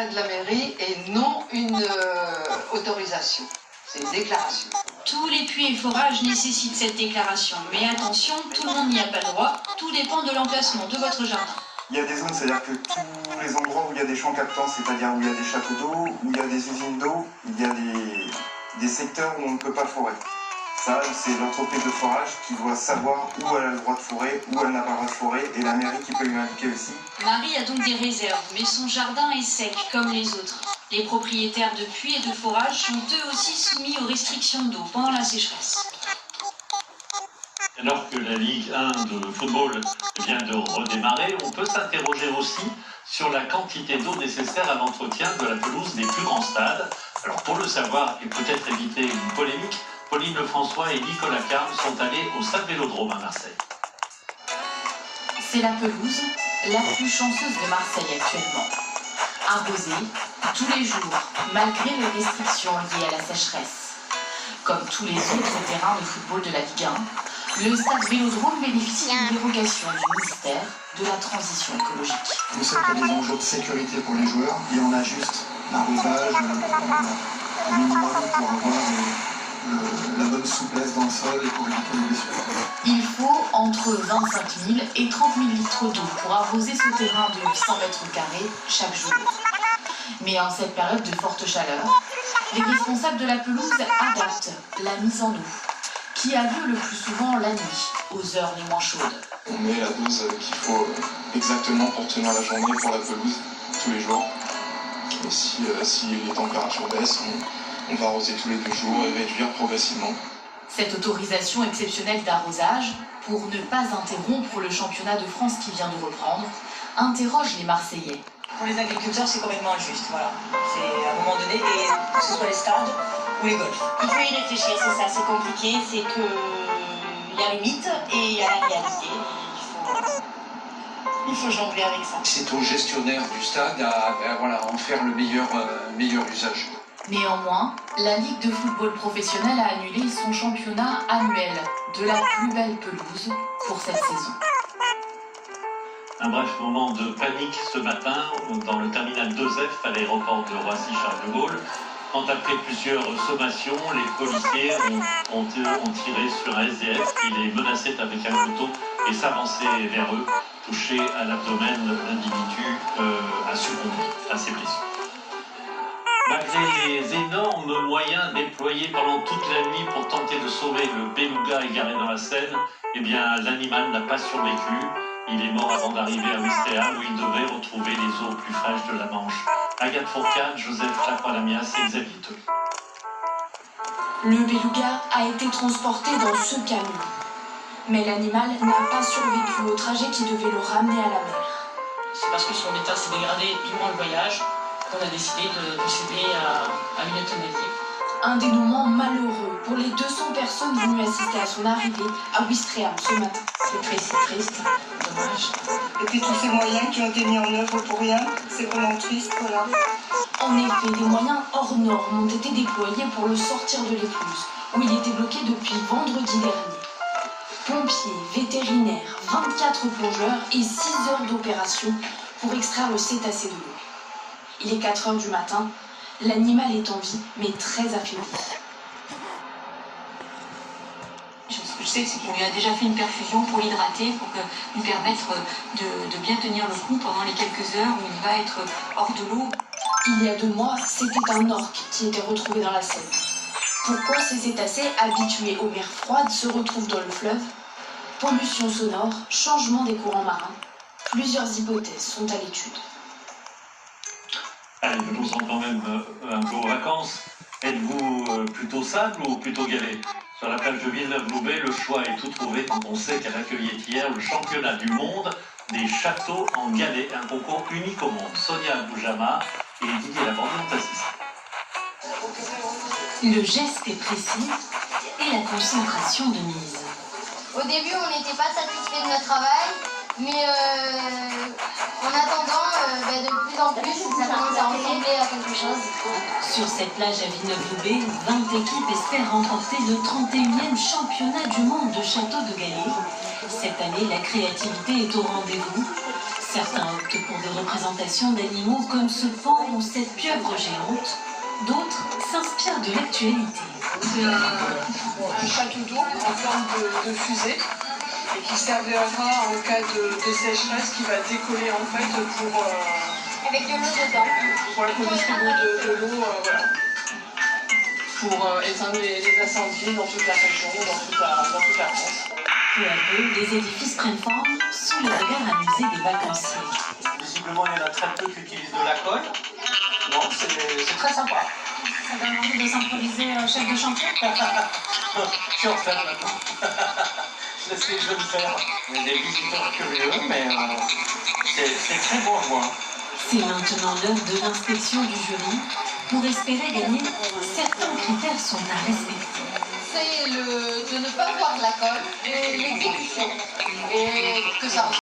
près de la mairie et non une autorisation. C'est une déclaration. Tous les puits et forages nécessitent cette déclaration. Mais attention, tout le monde n'y a pas le droit. Tout dépend de l'emplacement de votre jardin. Il y a des zones, c'est-à-dire que tous les endroits où il y a des champs captants, c'est-à-dire où il y a des châteaux d'eau, où il y a des usines d'eau, il y a des secteurs où on ne peut pas forer. Ça, c'est l'entreprise de forage qui doit savoir où elle a le droit de forer, où elle n'a pas le droit de forer, et la mairie qui peut lui indiquer aussi. Marie a donc des réserves, mais son jardin est sec comme les autres. Les propriétaires de puits et de forages sont eux aussi soumis aux restrictions d'eau pendant la sécheresse. Alors que la Ligue 1 de football vient de redémarrer, on peut s'interroger aussi sur la quantité d'eau nécessaire à l'entretien de la pelouse des plus grands stades. Alors pour le savoir et peut-être éviter une polémique, Pauline Lefrançois et Nicolas Carme sont allés au stade Vélodrome à Marseille. C'est la pelouse la plus chanceuse de Marseille actuellement. Arrosée tous les jours, malgré les restrictions liées à la sécheresse. Comme tous les autres terrains de football de la Ligue 1, le stade Vélodrome bénéficie d'une dérogation du ministère de la Transition écologique. On sait qu'il y a des enjeux de sécurité pour les joueurs et on a juste l'arrosage minimum pour avoir la bonne souplesse dans le sol et pour éviter les blessures. Il faut entre 25 000 et 30 000 litres d'eau pour arroser ce terrain de 800 mètres carrés chaque jour. Mais en cette période de forte chaleur, les responsables de la pelouse adaptent la mise en eau, qui a lieu le plus souvent la nuit, aux heures les moins chaudes. On met la dose qu'il faut exactement pour tenir la journée pour la pelouse tous les jours. Et si les températures baissent, on va arroser tous les 2 jours et réduire progressivement. Cette autorisation exceptionnelle d'arrosage, pour ne pas interrompre le championnat de France qui vient de reprendre, interroge les Marseillais. Pour les agriculteurs, c'est complètement injuste. Voilà. C'est à un moment donné, et que ce soit les stades ou les golfs. Il faut y réfléchir, c'est ça, c'est compliqué, c'est que il y a le mythe et il y a la réalité. Il faut jongler avec ça. C'est au gestionnaire du stade à en faire le meilleur usage. Néanmoins, la Ligue de football professionnel a annulé son championnat annuel de la plus belle pelouse pour cette saison. Un bref moment de panique ce matin dans le terminal 2F à l'aéroport de Roissy-Charles de Gaulle. Quand après plusieurs sommations, les policiers ont tiré sur un SDF qui les menaçait avec un couteau et s'avançait vers eux. Touché à l'abdomen, l'individu a succombé à ses blessures. Malgré les énormes moyens déployés pendant toute la nuit pour tenter de sauver le beluga égaré dans la Seine, eh bien l'animal n'a pas survécu. Il est mort avant d'arriver à Ouistreham où il devait retrouver les eaux plus fraîches de la Manche. Agathe Fourcade, Joseph Lacroix-Lamias et Xavier Teux. Le beluga a été transporté dans ce camion. Mais l'animal n'a pas survécu au trajet qui devait le ramener à la mer. C'est parce que son état s'est dégradé durant le voyage qu'on a décidé de céder à une euthanasie. Un dénouement malheureux pour les 200 personnes venues assister à son arrivée à Ouistreham ce matin. C'est triste, dommage. Et puis tous ces moyens qui ont été mis en œuvre pour rien, c'est vraiment triste, voilà. En effet, des moyens hors normes ont été déployés pour le sortir de l'écluse, où il était bloqué depuis vendredi dernier. Pompiers, vétérinaires, 24 plongeurs et 6 heures d'opération pour extraire le cétacé de l'eau. Il est 4 heures du matin, l'animal est en vie, mais très affaibli. Ce que je sais, c'est qu'on lui a déjà fait une perfusion pour l'hydrater, pour lui permettre de bien tenir le coup pendant les quelques heures où il va être hors de l'eau. Il y a 2 mois, c'était un orque qui était retrouvé dans la Seine. Pourquoi ces cétacés, habitués aux mers froides, se retrouvent dans le fleuve? Pollution sonore, changement des courants marins. Plusieurs hypothèses sont à l'étude. Allez, nous sommes quand même un peu aux vacances. Êtes-vous plutôt sable ou plutôt galet? Sur la plage de Villeneuve-Loubet, le choix est tout trouvé quand on sait qu'elle accueillait hier le championnat du monde des châteaux en galets, un concours unique au monde. Sonia Boujama et Didier Laborde ont assisté. Le geste est précis et la concentration de mise. Au début, on n'était pas satisfait de notre travail, mais en attendant, de plus en plus, ça commence à ressembler à quelque chose. Sur cette plage à Villeneuve-Loubet, 20 équipes espèrent remporter le 31e championnat du monde de châteaux de galets. Cette année, la créativité est au rendez-vous. Certains optent pour des représentations d'animaux comme ce pan ou cette pieuvre géante. D'autres s'inspirent de l'actualité. C'est un château d'eau en forme de fusée et qui servira en cas de sécheresse, qui va décoller en fait pour... Avec de l'eau dedans. Voilà, pour distribuer de l'eau, voilà. Pour éteindre les incendies dans toute la région, dans toute la France. Peu à peu, les édifices prennent forme sous les regards amusés des vacanciers. Visiblement, il y en a très peu qui utilisent de la colle. Non, c'est très sympa. Ça donne envie de s'improviser chef de chantier. Je suis en train maintenant. Je laisse les jeunes faire. Il y a des visiteurs curieux, mais c'est très bourgeois. C'est maintenant l'heure de l'inspection du jury. Pour espérer gagner, certains critères sont à respecter. C'est de ne pas voir la colle et l'exécution. Et que ça